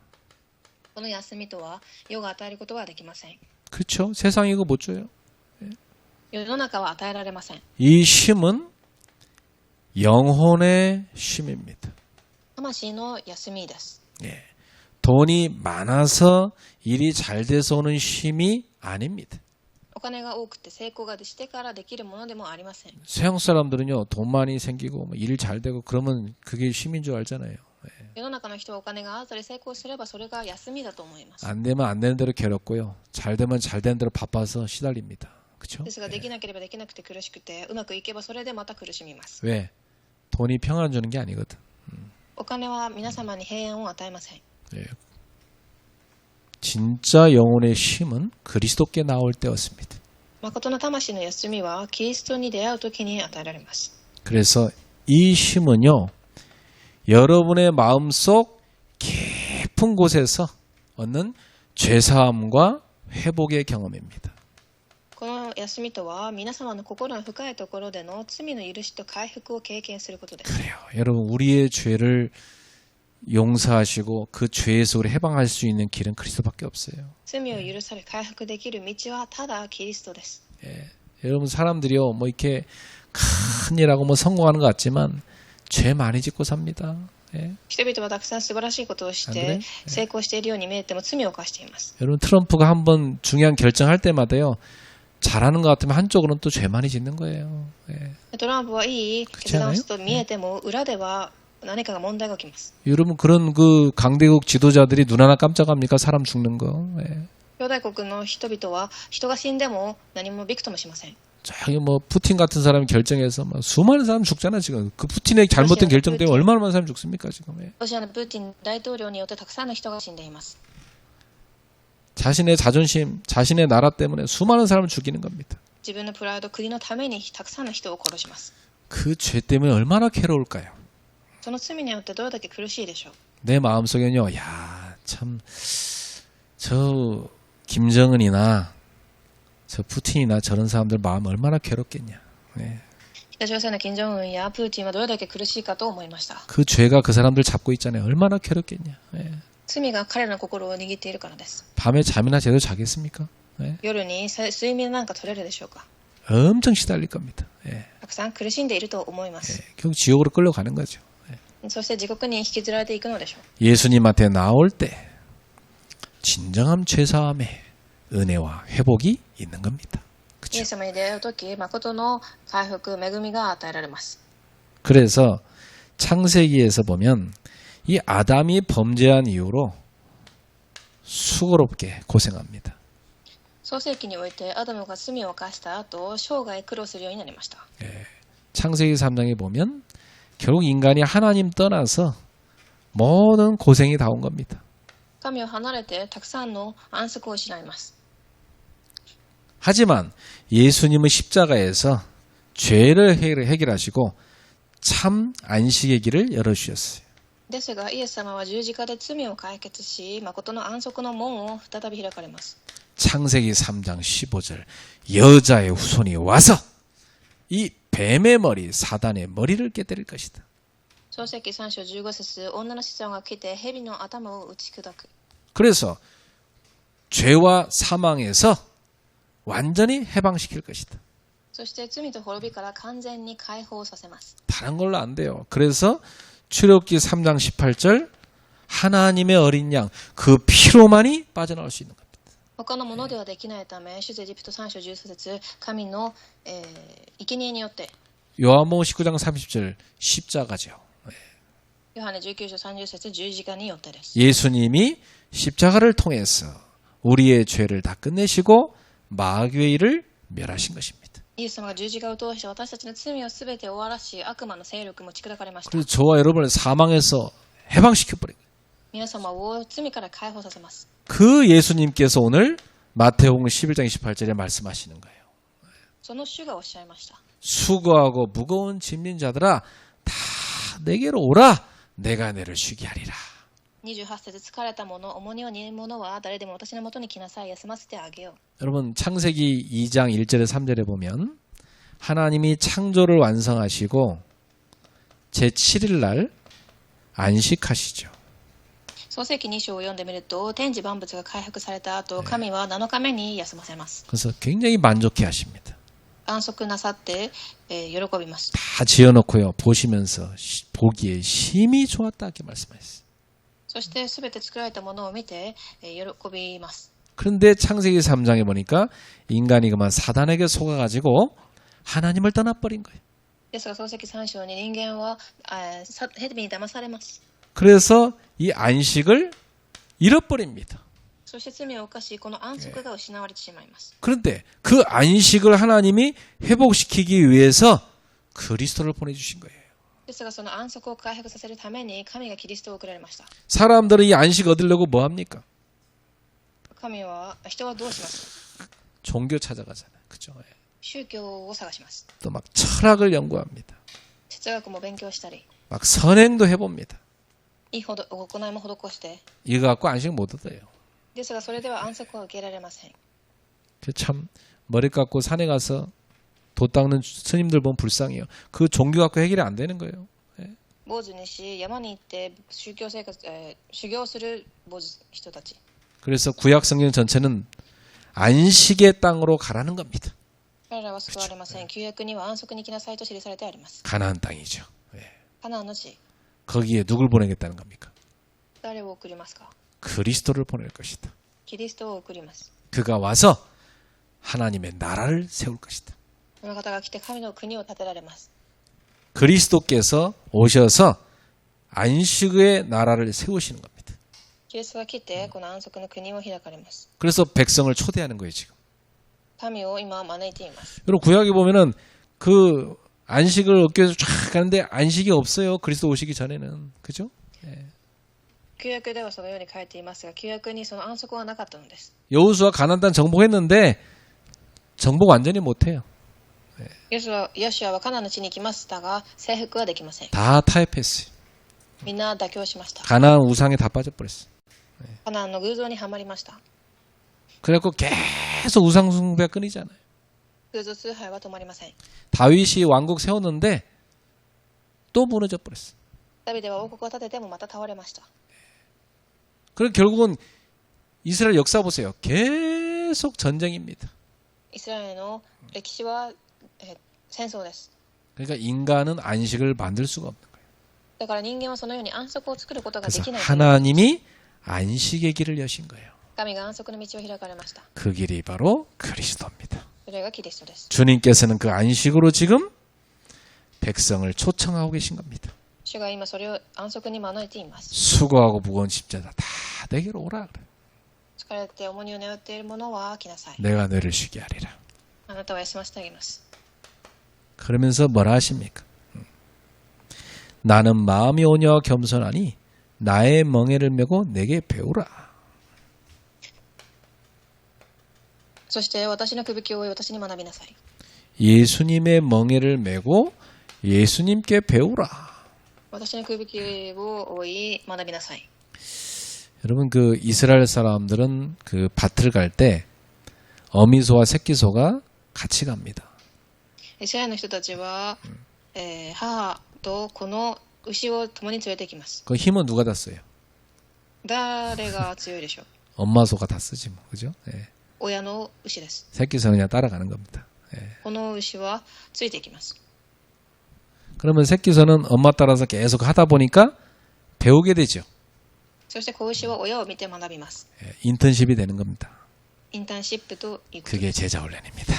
この休みとは世が与えることはできません。 그렇죠? 세상이 이거 못 줘요. 世の中は与えられません。 이 쉼은 영혼의 쉼입니다. 魂の休みです。 돈이 많아서 일이 잘 돼서 오는 쉼이 아닙니다. お金が多くて成功がしてからできるものでもありません。 서양 사람들은요, 돈 많이 생기고 일 잘 되고 그러면 그게 쉼인 줄 알잖아요. 世の中の人はお金があったり成功すればそれが休みだと思います。 안 되면 안 되는 대로 괴롭고요. 잘 되면 잘 되는 대로 바빠서 시달립니다. 그렇죠? ですができなければできなくて苦しくて、うまくいけばそれでまた苦しみます。 왜? 돈이 평안 주는 게 아니거든. お金は皆様に平安を与えません。 진짜 영혼의 쉼은 그리스도께 나올 때였습니다. 誠の魂の休みはキリストに出会うときに与えられます。 그래서 이 쉼은요, 여러분의 마음속 깊은 곳에서 얻는 죄사함과 회복의 경험입니다. この休みとは皆様の心の深いところでの罪の許しと回復を経験することです。 그래요. 여러분, 우리의 죄를 용서하시고 그 죄에서 우리 해방할 수 있는 길은 그리스도밖에 없어요. 罪を許され回復できる道はただキリストです。 여러분, 사람들이요, 뭐 이렇게 큰 일하고 뭐 성공하는 것 같지만 죄 많이 짓고 삽니다. 人々はたくさん素晴らしいことをして成功しているように見えても罪を犯しています。 여러분, 트럼프가 한번 중요한 결정할 때마다요, 잘하는 것 같으면 한쪽으로는 또 죄 많이 짓는 거예요. トランプはいい決断をしたと見えても裏では何かが問題が起きます。 여러분, 그런 그 강대국 지도자들이 눈 하나 깜짝합니까? 사람 죽는 거. 兄弟国の人々は人が死んでも何もびくともしません。 저기 뭐 푸틴 같은 사람이 결정해서 막 수많은 사람 죽잖아 지금. 그 푸틴의 잘못된 결정 때문에 얼마나 많은 사람이 죽습니까 지금. ロシアのプーチン大統領によってたくさんの人が死んでいます。 자신의 자존심, 자신의 나라 때문에 수많은 사람을 죽이는 겁니다. 自分のプライド、国のためにたくさんの人を殺します。 그 죄 때문에 얼마나 괴로울까요? その罪によってどれだけ苦しいでしょう。 내 마음속에는요, 야, 참, 저 김정은이나 저 푸틴이나 저런 사람들 마음 얼마나 괴롭겠냐. 北朝鮮の金正恩やプーチンはどれだけ苦しいかと思いました。 그 죄가 그 사람들 잡고 있잖아요. 얼마나 괴롭겠냐. 罪が彼らの心を握っているからです。 밤에 잠이나 제대로 자겠습니까? 夜に睡眠なんか取れるでしょうか。 엄청 시달릴 겁니다. たくさん苦しんでいると思います。 결국 지옥으로 끌려가는 거죠. そして地獄に引きずられていくのでしょう。 예수님한테 나올 때 진정한 죄사함의 은혜와 회복이 있는 겁니다. イエス様に出会うとき、誠の回復、恵みが与えられます。 그래서 창세기에서 보면 이 아담이 범죄한 이후로 수고롭게 고생합니다. 創世記においてアダムが罪を犯した後、生涯苦労するようになりました。 창세기 3장에 보면 결국 인간이 하나님 떠나서 모든 고생이 다 온 겁니다. 神を離れてたくさんの安息を失います。 하지만 예수님은 십자가에서 죄를 해결하시고 참 안식의 길을 열어주셨어요. ですが、イエス様は十字架で罪を解決し、誠の安息の門を再び開かれます。 창세기 3장 15절 여자의 후손이 와서 이 뱀의 머리 사단의 머리를 깨뜨릴 것이다. 創世記3章15節、女の子孫が来て蛇の頭を打ち砕く。 그래서 죄와 사망에서 완전히 해방시킬 것이다. そして罪と滅びから完全に解放させます。 다른 걸로 안 돼요. 그래서 출애굽기 3장 18절 하나님의 어린 양 그 피로만이 빠져나올 수 있는 겁니다. 他のものではできないため、出エジプト3章13節、神の、生贄によって、 요한복음 19장 30절 십자가죠. ヨハネ19章30節、十字架によってです。 예수님이 십자가를 통해서 우리의 죄를 다 끝내시고 마귀의 일을 멸하신 것입니다. イエス様が十字架を通して私たちの罪をすべて終わらし、悪魔の勢力も打ち砕かれました。 그래서 저와 여러분을 사망에서 해방시켜버린 거예요. 皆様を罪から解放させます。 그 예수님께서 오늘 마태복음 11장 28절에 말씀하시는 거예요. その主がおっしゃいました。 수고하고 무거운 짐진 자들아 다 내게로 오라 내가 너를 쉬게 하리라. 28節、疲れた者、重荷を担う者は誰でも私のもとに来なさい、休ませてあげよう。 여러분 창세기 2장 1절에 3절에 보면 하나님이 창조를 완성하시고 제7일 날 안식하시죠. 創世記2章を読んでみると、天地万物が回復された後、神は7日目に休ませます。 그래서 굉장히 만족해 하십니다. 安息なさって、喜びます。 다 지어놓고요. 보시면서 보기에 심히 좋았다 이렇게 말씀하셨어요. そして全て作られたものを見て、喜びます。 그런데 창세기 3장에 보니까 인간이 그만 사단에게 속아가지고 하나님을 떠나버린 거예요. ですが創世記3章に人間は蛇に騙されます。 그래서 이 안식을 잃어버립니다. そして罪を犯し、この安息が失われてしまいます。 그런데 그 안식을 하나님이 회복시키기 위해서 그리스도를 보내주신 거예요. ですがその安息を回復させるために神がキリストを送られました。 사람들은 이 안식 얻으려고 뭐 합니까? 人はどうします？ 종교 찾아가잖아요. 그죠? 宗教を探します。 또 막 철학을 연구합니다. 哲学も勉強したり、 막 선행도 해봅니다. いい行いも施して、 이거 갖고 안식 못 얻어요. ですがそれでは安息は受けられません。 참 머리 깎고 산에 가서 돛 닦는 스님들 보면 불쌍해요. 그 종교 갖고 해결이 안 되는 거예요. 坊主にし、山に行って修行する坊主人たち。 그래서 구약 성경 전체는 안식의 땅으로 가라는 겁니다. 彼らは救われません。旧約には安息に来なさいと記されてあります。 가나안 땅이죠. カナンの地、 거기에 누굴 보내겠다는 겁니까? 誰を送りますか？ 그리스도를 보낼 것이다. キリストを送ります。 그가 와서 하나님의 나라를 세울 것이다. この方が来て神の国を建てられます。 그리스도께서 오셔서 안식의 나라를 세우시는 겁니다. キリストが来てこの安息の国を開かれます。 그래서 백성을 초대하는 거예요, 지금. 民を今招いています。 여러분 구약에 보면은 그 안식을 얻기 위해서 쫙 가는데 안식이 없어요. 그리스도 오시기 전에는. 그죠? 旧約ではそのように書いていますが、旧約にその安息はなかったのです。 여호수아 가나안 땅 정복했는데 정복 완전히 못해요. ヨシュアはカナンの地に来ましたが、征服はできません。 다 타협했어요. みんな妥協しました。 가나안 우상에 다 빠져버렸어요. カナンの偶像にはまりました。 그래갖고 계속 우상 숭배가 끊이잖아요. 偶像崇拝は止まりません。 다윗이 왕국 세웠는데 또 무너져 버렸어요. ダビデは王国を建ててもまた倒れました。 그럼 결국은 이스라엘 역사 보세요. 계속 전쟁입니다. イスラエルの歴史は、戦争です。 그러니까 인간은 안식을 만들 수가 없는 거예요. だから人間はそのように安息を作ることがで 그래서 きない。 하나님이 안식의 길을 여신 거예요. 神が安息の道を開かれました。 그 길이 바로 그리스도입니다. それがキリストです。 주님께서는 그 안식으로 지금 백성을 초청하고 계신 겁니다. 主が今それを安息に招いています。 수고하고 무거운 집자다 다 내게로 오라 그래. 疲れて重荷を背負っている者は来なさい。 내가 너를 쉬게 하리라. あなたは休ませてあげます。 그러면서 뭐라 하십니까? 나는 마음이 온유하고 겸손하니 나의 멍에를 메고 내게 배우라. そして私の首輝を追い私に学びなさい。 예수님의 멍에를 메고 예수님께 배우라. 私の首輝を追い学びなさい。 여러분 그 이스라엘 사람들은 그 밭을 갈 때 어미소와 새끼소가 같이 갑니다. イスラエルの人たちは、母と子の牛を共に連れて行きます。 그 힘은 누가 다 써요? 誰が強いでしょう。 엄마 소가 다 쓰지 뭐, 그죠? 예. 親の牛です。 새끼 소는 그냥 따라가는 겁니다. 예. この牛はついていきます。 그러면 새끼 소는 엄마 따라서 계속 하다 보니까 배우게 되죠. そして子牛は親を見て学びます。 예. 인턴십이 되는 겁니다. インターンシップということ 그게 です。 제자 훈련입니다.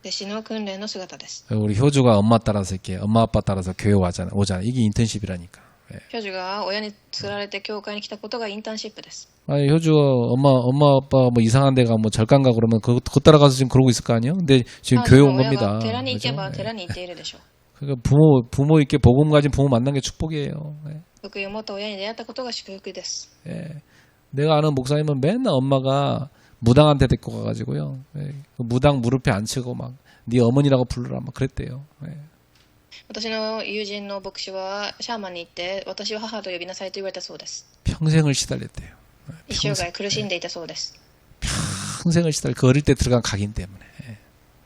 弟子の訓練の姿です。 우리 효주가 엄마 따라서 이렇게 엄마 아빠 따라서 교회 오잖아. 이게 인턴십이라니까. 예. 教授が親に連られて教会に来たことがインターンシップです。 아니, 효주 엄마 아빠 뭐 이상한 데 가 뭐 절간 가 그러면 그거 따라가서 지금 그러고 있을 거 아니에요? 근데 지금 교회 온 親 겁니다. が寺に行け 그죠? ば 예. 寺に行っているでしょう。 그러니까 부모 있게 복음 가진 부모 만난 게 축복이에요. 예. 福音を持った親に出会ったことが祝福です。 예. 내가 아는 목사님은 맨날 엄마가 무당한테 데리고 가가지고요. 예. 그 무당 무릎에 앉히고 막 네 어머니라고 부르라 막 그랬대요. 예. 私の友人の牧師はシャーマンに行って私を母と呼びなさいと言われたそうです。 평생을 시달렸대요. 一生涯苦しんでいたそうです。 평생을 그 어릴 때 들어간 각인 때문에. 예.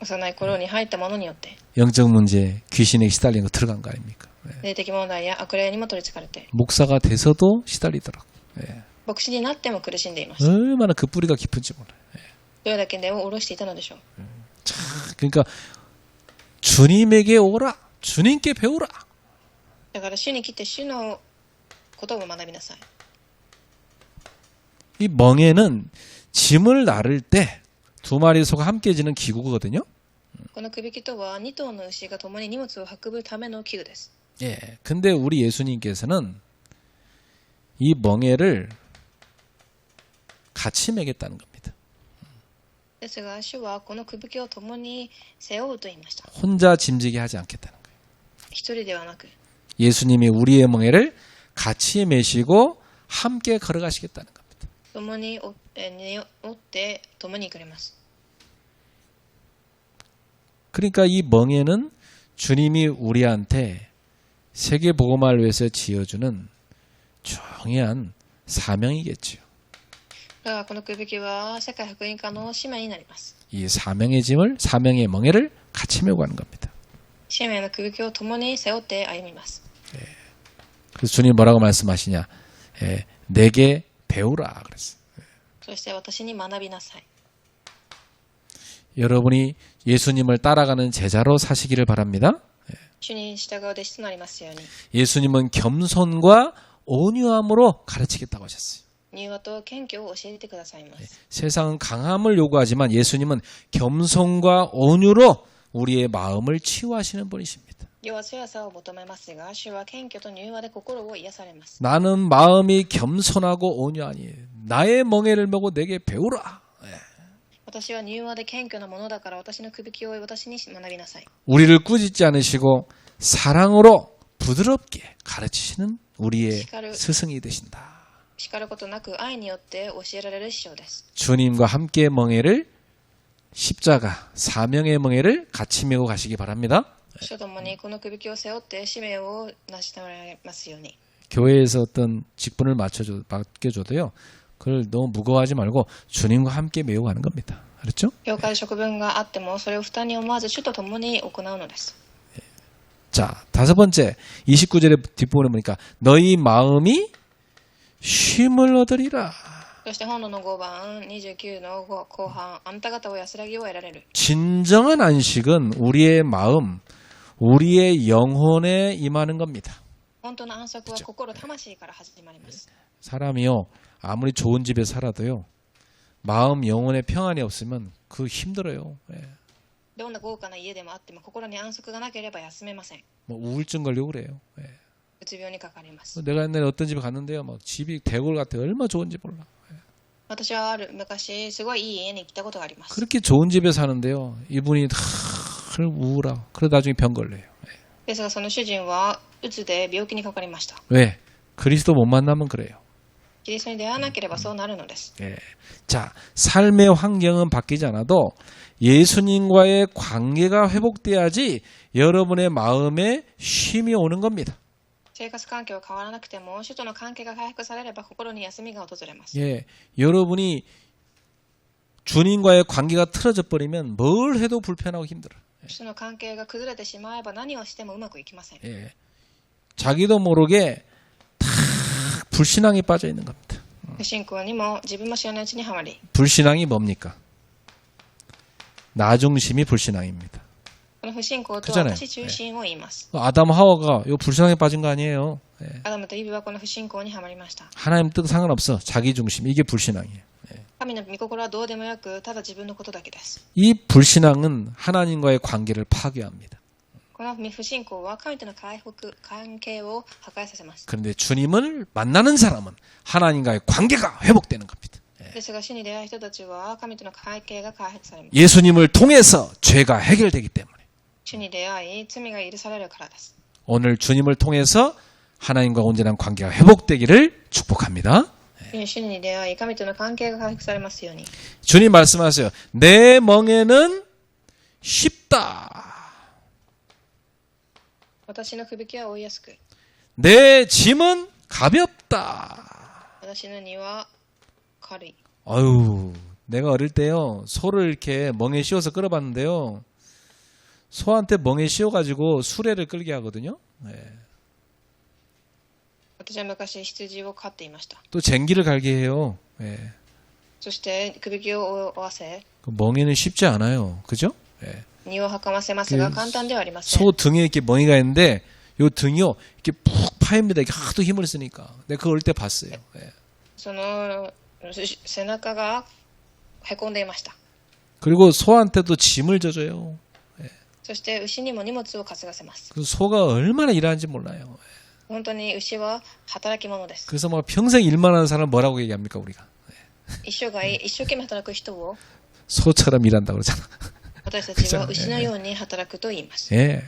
幼い頃に入ったものによって 영적 문제, 귀신에 시달린 거 들어간 거 아닙니까? 예. 霊的問題や悪霊にも取り憑かれて 목사가 돼서도 시달리더라고. 예. 牧師になっても苦しんでいました。 얼마나 그 뿌리가 깊은지 몰라요. 예. どれだけ根を下ろしていたのでしょう。 그러니까 주님에게 오라. 주님께 배우라. だから主に来て主のことを学びなさい。 이 멍에는 짐을 나를 때 두 마리 소가 함께 지는 기구거든요. このくびきとは2頭の牛が共に荷物を運ぶための器具です。 예. 근데 우리 예수님께서는 이 멍에를 같이 매겠다는 겁니다. ですが主はこのくびきを共に背負うと言いました。 혼자 짐지게 하지 않겠다는 거예요. 一人ではなく 예수님이 우리의 멍에를 같이 매시고 함께 걸어가시겠다는 겁니다. 共に負って共に行かれます。 그러니까 이 멍에는 주님이 우리한테 세계복음화를 위해서 지어주는 중요한 사명이겠지요. だからこのくびきは世界福音化の使命になります。 이 사명의 짐을 사명의 멍에를 같이 메고 가는 겁니다. 使命のくびきを共に背負って歩みます。 그래서 주님 뭐라고 말씀하시냐? 예, 내게 배우라 그랬어요. そして私に学びなさい。 여러분이 예수님을 따라가는 제자로 사시기를 바랍니다. 主に従う弟子となりますように。 예수님은 겸손과 온유함으로 가르치겠다고 하셨어요. 柔和と謙虚を教えてくださいます。 세상은 강함을 요구하지만 예수님은 겸손과 온유로 우리의 마음을 치유하시는 분이십니다. 世は強さを求めますが、主は謙虚と柔和で心を癒されます。 나는 마음이 겸손하고 온유하니 나의 멍에를 메고 내게 배우라. 私は柔和で謙虚なものだから私のくびきを私に学びなさい。 우리를 꾸짖지 않으시고 사랑으로 부드럽게 가르치시는 우리의 스승이 되신다. 叱ることなく愛によって教えられる師匠です。 주님과 함께 멍에를 십자가 사명의 멍에를 같이 메고 가시기 바랍니다. 主と共にこのくびきを背負って使命を成し遂げられますように。 교회에서 어떤 직분을 맡겨줘도요. 그걸 너무 무거워하지 말고 주님과 함께 메고 가는 겁니다. 알았죠? 教会職分があってもそれを負担に思わず主と共に行うのです。 자, 다섯 번째 29절의 뒷부분에 보니까 너희 마음이 쉼을 얻으리라. そして本の5番29の後半、あんた方は安らぎを得られる。 진정한 안식은 우리의 마음, 우리의 영혼에 임하는 겁니다. 本当の安息は心、魂から始まります。 사람이요, 아무리 좋은 집에 살아도요, 마음, 영혼에 평안이 없으면 그 힘들어요. 예. どんな豪華な家でもあっても心に安息がなければ休めません。 뭐 우울증 걸리고 그래요. 예. うつ病にかかります。 내가 옛날에 어떤 집에 갔는데요, 막 집이 대골 같아. 얼마나 좋은지 몰라. 私は昔すごいいい家に来たことがあります。 그렇게 좋은 집에 사는데요, 이분이 다 우울하고, 그러다 나중에 병 걸려요. ですがその主人はうつで病気にかかりました。 왜? 그리스도 못 만나면 그래요. キリストに出会わなければそうなるのです。 예. 자, 삶의 환경은 바뀌지 않아도 예수님과의 관계가 회복돼야지 여러분의 마음에 쉼이 오는 겁니다. 生活環境は変わらなくても主との関係が回復されれば心に休みが訪れます。 예. 여러분이 주님과의 관계가 틀어져 버리면 뭘 해도 불편하고 힘들어요. 主との関係が崩れてしまえば何をしてもうまくいきません。 예. 자기도 모르게 다 불신앙에 빠져 있는 겁니다. 不信仰にも自分も知らないうちにはまり、 불신앙이 뭡니까? 나 중심이 불신앙입니다. この不信仰とは 그잖아요. 私中心を言います。 아담 하와가 이 불신앙에 빠진 거 아니에요. 예. アダムとイブはこの不信仰にはまりました。 하나님 뜻 상관없어. 자기 중심. 이게 불신앙이에요. 神の御心はどうでもよく、ただ自分のことだけです。 이 불신앙은 하나님과의 관계를 파괴합니다. この不信仰は神との回復関係を破壊させます。 그런데 주님을 만나는 사람은 하나님과의 관계가 회복되는 겁니다. ですが主に出会う人たちは神との関係が回復されます。 예수님을 통해서 죄가 해결되기 때문에 主に出会い罪が許されるからです。 오늘 주님을 통해서 하나님과 온전한 관계가 회복되기를 축복합니다. 主に出会い神との関係が回復されますように。 주님 말씀하세요. 내 멍에는 쉽다. 私の不引きは追いやすく、 내 짐은 가볍다. 私の荷は軽い。 아유, 내가 어릴 때요, 소를 이렇게 멍에 씌워서 끌어봤는데요, 소한테 멍에 씌워가지고 수레를 끌게 하거든요. 네. 私は昔羊を飼っていました。 또 쟁기를 갈게 해요. 네. そしてくびきを追わせ、 그 멍에는 쉽지 않아요. 그죠? 네. 荷をはかませますが簡単ではありません。 소 등에 이렇게 멍이가 있는데, 요 등이요, 이렇게 푹 파입니다. 이렇게 하도 힘을 쓰니까. 내가 그거 어릴 때 봤어요. 네. その背中がへこんでいました。 그리고 소한테도 짐을 져줘요. そして牛にも荷物を担がせます。 그 소가 얼마나 일하는지 몰라요. 本当に牛は働き者です。 그래서 막 평생 일만 하는 사람 뭐라고 얘기합니까, 우리가? 一生懸命働く人を 소처럼 일한다고 그러잖아. 私たちは牛のように働くと言います。 예.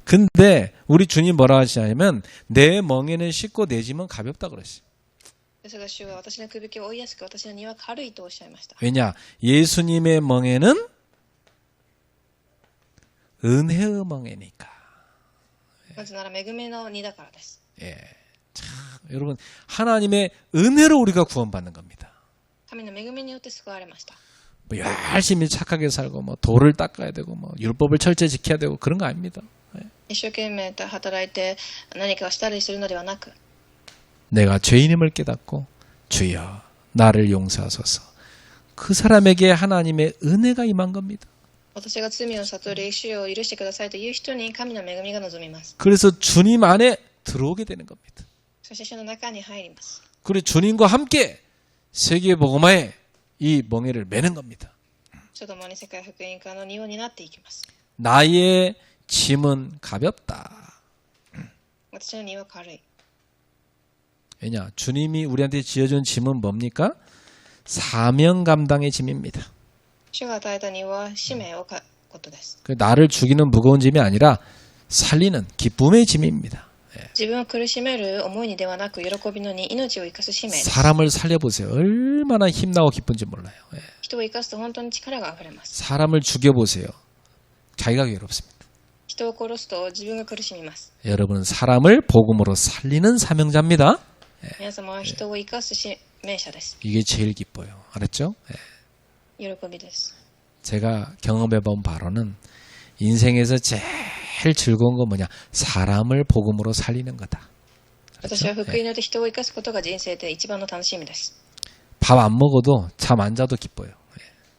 근데 우리 주님 뭐라 하시냐면 내 멍에는 쉽고 내 짐은 가볍다 그러시. ですが主は私のくびきを追いやすく、私の荷は軽いとおっしゃいました。 왜냐? 예수님의 멍에는 은혜의 멍에니까. なぜなら恵みの荷だからです。 예. 참, 여러분 하나님의 은혜로 우리가 구원받는 겁니다. 神の恵みによって救われました。 뭐 열심히 착하게 살고 뭐 도를 닦아야 되고 뭐 율법을 철저히 지켜야 되고 그런 거 아닙니다. 예. 一生懸命働いて何かをしたりするのではなく、 내가 죄인임을 깨닫고 주여 나를 용서하소서. 그 사람에게 하나님의 은혜가 임한 겁니다. 私が罪を悟り、主を許してくださいという人に神の恵みが望みます。 그래서 주님 안에 들어오게 되는 겁니다. そして主の中に入ります。 그리고 주님과 함께 세계복음화에 이 멍에를 매는 겁니다. 主と共に世界福音化の荷を担っていきます。 나의 짐은 가볍다. 私の荷は軽い。 왜냐? 주님이 우리한테 지어준 짐은 뭡니까? 사명 감당의 짐입니다. 主が与えた荷は使命をかことです。 나를 죽이는 무거운 짐이 아니라 살리는 기쁨의 짐입니다. 自分を苦しめる思いにではなく、喜びのに命を生かす使命です。 사람을 살려보세요. 얼마나 힘나고 기쁜지 몰라요. 人を生かすと本当に力があふれます。 사람을 죽여보세요. 자기가 괴롭습니다. 人を殺すと自分が苦しみます。 여러분은 사람을 복음으로 살리는 사명자입니다. 皆様は人を生かす使命者です。 이게 제일 기뻐요. 알았죠? 喜びです。 제가 경험해본 바로는 인생에서 제일 즐거운 건 뭐냐? 사람을 복음으로 살리는 거다. 私は福音によって人を生かすことが人生で一番の楽しみです。 밥 안 먹어도 잠 안 자도 기뻐요.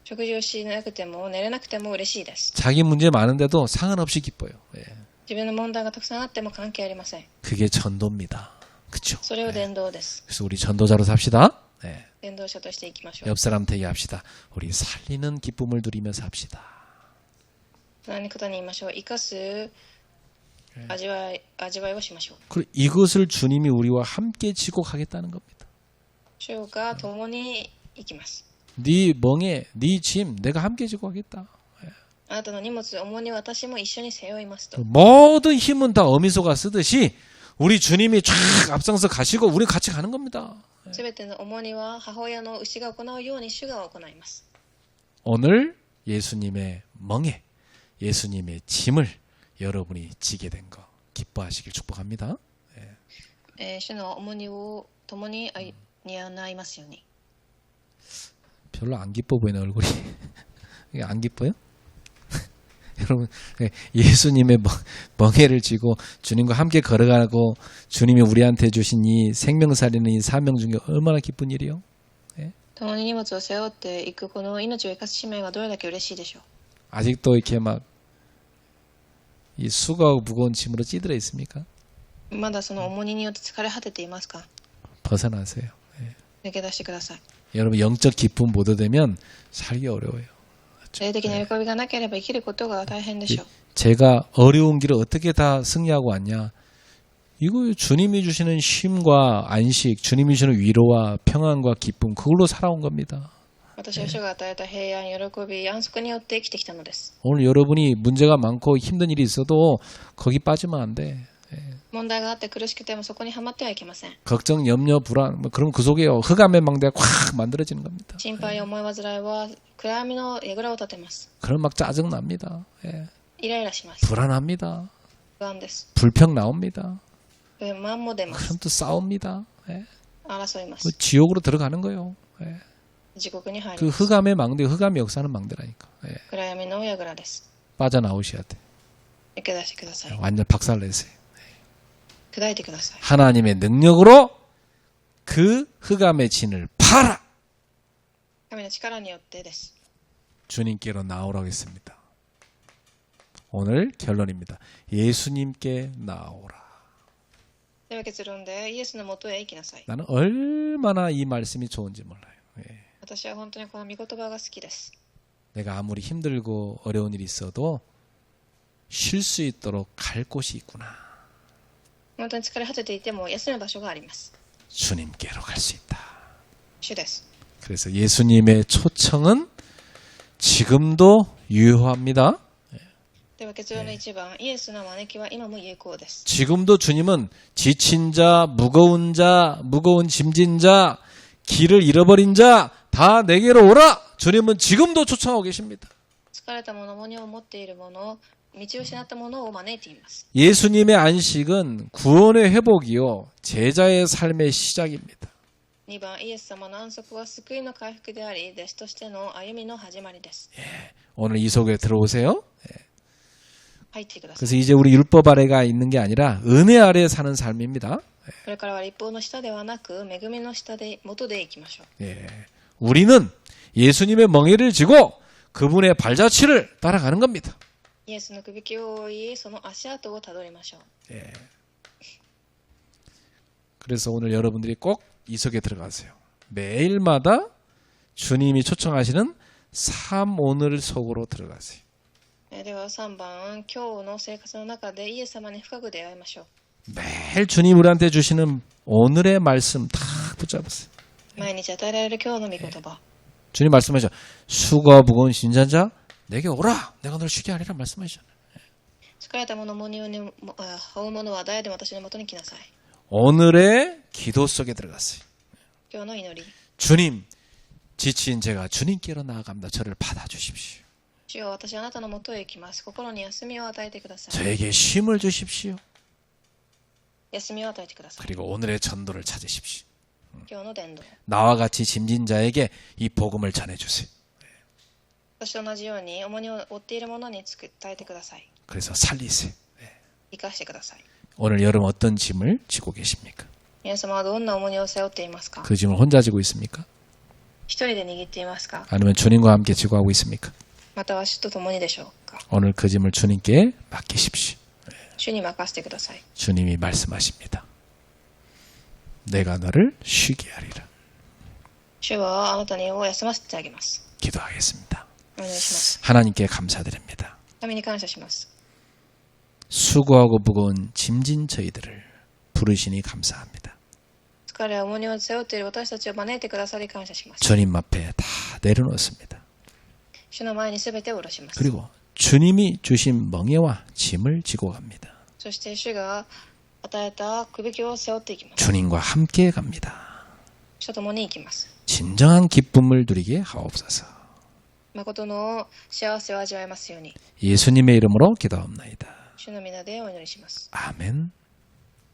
食事をしなくても寝れなくても嬉しいです。 자기 문제 많은데도 상관없이 기뻐요. 自分の問題がたくさんあっても関係ありません。 그게 전도입니다. 그쵸? それを伝道です。 그래서 우리 전도자로 삽시다. 伝道者としていきましょう。 옆 사람한테 얘기합시다. 우리 살리는 기쁨을 누리면서 합시다. 何方に言いましょう。生かす味わいをしましょう。 그리고 이것을 주님이 우리와 함께 지고가겠다는 겁니다. 主が共に行きます。 네 멍에, 네 짐 내가 함께 지고가겠다. あなたの荷物、重荷を私も一緒に背負いますと。 모든 힘은 다 어미소가 쓰듯이 우리 주님이 쫙 앞장서 가시고 우리 같이 가는 겁니다. すべての重荷は母親の牛が行うように主が行います。 오늘 예수님의 멍에, 예수님의 짐을 여러분이 지게 된 거 기뻐하시길 축복합니다. 主の重荷を共に担いますように。 별로 안 기뻐 보이는 얼굴이. 이게 안 기뻐요? 여러분 예수님의 멍에를 쥐고 주님과 함께 걸어가고 주님이 우리한테 주신 이 생명살리는 이 사명 중에 얼마나 기쁜 일이요. 共に荷物を背負っていくこの命を生かす使命はどれだけ嬉しいでしょう。 아직도 이렇게 막 이 수고하고 무거운 짐으로 찌들어 있습니까? まだその重荷によって疲れ果てていますか。 벗어나세요. 抜け出してください。 여러분 영적 기쁨 못 얻으면 살기 어려워요. 霊的な喜びがなければ生きることが大変でしょう。 제가 어려운 길을 어떻게 다 승리하고 왔냐? 이거 주님이 주시는 쉼과 안식, 주님이 주시는 위로와 평안과 기쁨, 그걸로 살아온 겁니다. 私は主が与えた平安、喜び、安息によって生きてきたのです。 오늘 여러분이 문제가 많고 힘든 일이 있어도 거기 빠지면 안 돼. 問題があって苦しくてもそこにはまってはいけません。 걱정, 염려, 불안, 그럼 그 속에 흑암의 망대가 확 만들어지는 겁니다. 心配や思い煩いは暗闇の櫓を立てます。 그럼 막 짜증 납니다. イライラします。 불안합니다. 不安です。 불평 나옵니다. 不満も出ます。 그럼 또 싸웁니다. 争いま 그 す。 지옥으로 들어가는 거예요. 地獄に入り 그 ます。 흑암의 망대, 흑암이 역사하는 망대라니까. 暗闇の櫓です。 빠져나오셔야 돼. 抜け出してください。 완전 박살내세요. 砕いてください。 하나님의 능력으로 그 흑암의 진을 파라. 神の力によってです。 주님께로 나오라고 했습니다. 오늘 결론입니다. 예수님께 나오라. では結論でイエスのもとへ行きなさい。 나는 얼마나 이 말씀이 좋은지 몰라요. 私は本当にこの御言葉が好きです。 내가 아무리 힘들고 어려운 일이 있어도 쉴 수 있도록 갈 곳이 있구나. 本当に疲れ果てていても休む場所があります。 주님께로 갈 수 있다. 主です。 그래서 예수님의 초청은 지금도 유효합니다. では結論の一番、イエスの招きは今も有効です。 지금도 주님은 지친 자, 무거운 짐진 자, 길을 잃어버린 자, 다 내게로 오라! 주님은 지금도 초청하고 계십니다. 疲れた者、重荷を持っている者、道を失った者を招いています。 예수님의 안식은 구원의 회복이요, 제자의 삶의 시작입니다. 2番、イエス様の安息は救いの回復であり、弟子としての歩みの始まりです。 오늘 이 속에 들어오세요. 入ってください。 그래서 이제 우리 율법 아래가 있는 게 아니라 은혜 아래에 사는 삶입니다. これからは立法の下ではなく、恵みの下で、元で行きましょう。 우리는 예수님의 멍에를 지고 그분의 발자취를 따라가는 겁니다. イエスのくびきを追い、その足跡をたどりましょう。 그래서 오늘 여러분들이 꼭 이 속에 들어가세요. 매일마다 주님이 초청하시는 삶 오늘 속으로 들어가세요. では3番、今日の生活の中でイエス様に深く出会いましょう。 매일 주님 우리한테 주시는 오늘의 말씀 다 붙잡으세요. 毎日与えられる今日の御言葉。 주님 말씀하셔. 수고와 무거운 신자자 내게 오라. 내가 널 쉬게 하리라 말씀하시잖아요. 疲れた者、重荷を負う者は誰でも私のもとに来なさい。 오늘의 기도 속에 들어갔어요. 今日の祈り。 주님, 지친 제가 주님께로 나아갑니다. 저를 받아주십시오. 主よ、私はあなたのもとへ行きます。心に休みを与えてください。 저에게 쉼을 주십시오. 休みを与えてください。 그리고 오늘의 전도를 찾으십시오. 今日の伝道。 나와 같이 짐진 자에게 이 복음을 전해주세요. 私と同じように重荷を負っている者に伝えてください。 그래서 살리세요. 生かしてください。 오늘 여러분 어떤 짐을 지고 계십니까? 皆様はどんな重荷を背負っていますか？ 그 짐을 혼자 지고 있습니까? 一人で握っていますか？ 아니면 주님과 함께 지고 가고 있습니까? または主と共にでしょうか？ 오늘 그 짐을 주님께 맡기십시오. 主に任せてください。 주님이 말씀하십니다. 내가 너를 쉬게 하리라. 主はあなたにを休ませてあげます。 기도하겠습니다. お願いします。 하나님께 감사드립니다. 神に感謝します。 수고하고 무거운 짐진 저희들을 부르시니 감사합니다. 疲れや重荷を背負っている私たちを招いてくださり感謝します。 주님 앞에 다 내려놓습니다. 主の前にすべてを下ろします。 그리고 주님이 주신 멍에와 짐을 지고 갑니다. そして主が与えたくびきを背負っていきます。 주님과 함께 갑니다. 主と共に行きます。 진정한 기쁨을 누리게 하옵소서. 誠の幸せを味わえますように。 예수님의 이름으로 기도합나이다. 主の皆でお祈りします。 아멘.